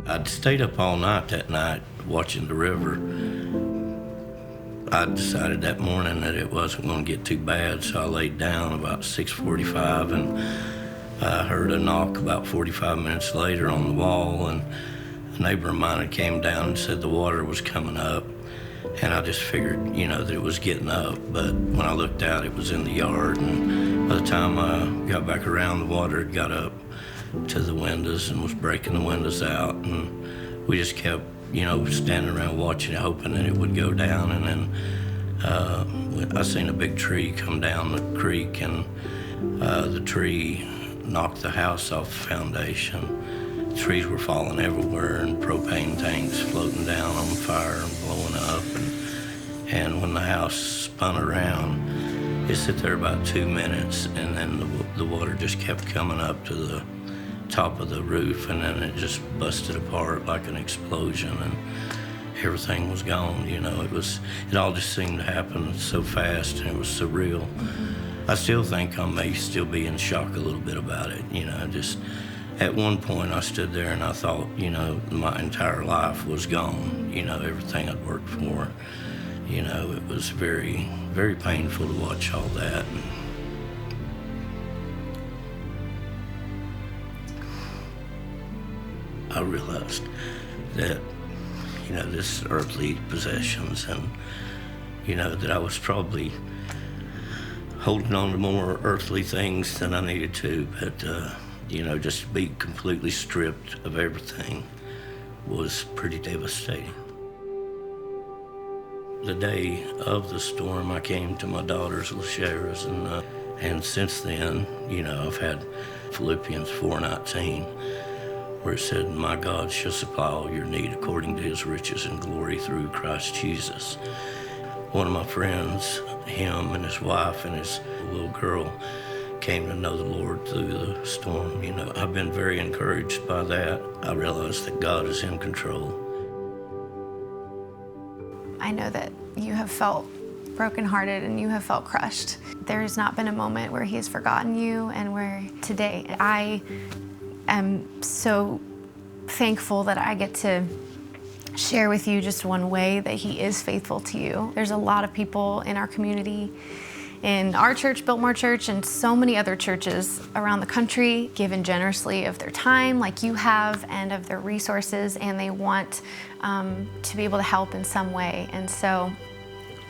I'd stayed up all night that night watching the river. I decided that morning that it wasn't going to get too bad, so I laid down about 6:45, and I heard a knock about 45 minutes later on the wall, and a neighbor of mine had came down and said the water was coming up, and I just figured, that it was getting up, but when I looked out, it was in the yard, and by the time I got back around, the water had got up to the windows and was breaking the windows out, and we just kept standing around watching it, hoping that it would go down. And then I seen a big tree come down the creek, and the tree knocked the house off the foundation. Trees were falling everywhere, and propane tanks floating down on fire and blowing up. And when the house spun around, it sat there about 2 minutes, and then the water just kept coming up to the top of the roof, and then it just busted apart like an explosion, and everything was gone. It all just seemed to happen so fast, and it was surreal. I still think I may still be in shock a little bit about it. Just at one point I stood there and I thought, my entire life was gone. Everything I'd worked for. It was very, very painful to watch all that. I realized that, this earthly possessions, and, that I was probably holding on to more earthly things than I needed to, but, just to be completely stripped of everything was pretty devastating. The day of the storm, I came to my daughter's Lashera's, and since then, I've had Philippians 4:19, where it said, "My God shall supply all your need according to his riches and glory through Christ Jesus." One of my friends, him and his wife and his little girl, came to know the Lord through the storm. I've been very encouraged by that. I realize that God is in control. I know that you have felt brokenhearted and you have felt crushed. There has not been a moment where he has forgotten you, and where today I am so thankful that I get to share with you just one way that he is faithful to you. There's a lot of people in our community, in our church, Biltmore Church, and so many other churches around the country, given generously of their time like you have, and of their resources, and they want to be able to help in some way. And so,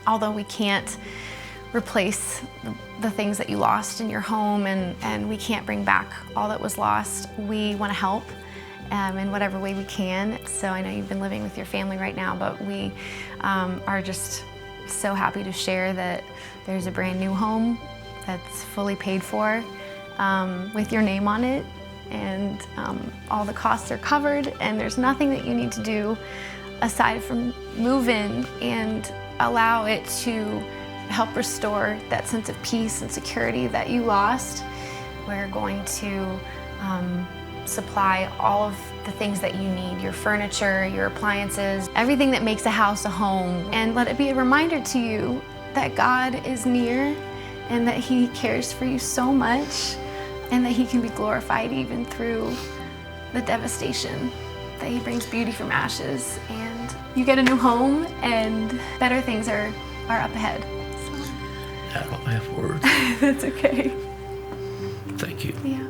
although we can't replace the things that you lost in your home, and we can't bring back all that was lost, we want to help in whatever way we can. So I know you've been living with your family right now, but we are just so happy to share that there's a brand new home that's fully paid for with your name on it, and all the costs are covered, and there's nothing that you need to do aside from move in and allow it to help restore that sense of peace and security that you lost. We're going to supply all of the things that you need, your furniture, your appliances, everything that makes a house a home, and let it be a reminder to you that God is near, and that he cares for you so much, and that he can be glorified even through the devastation, that he brings beauty from ashes, and you get a new home, and better things are up ahead. I don't have words. That's okay. Thank you. Yeah.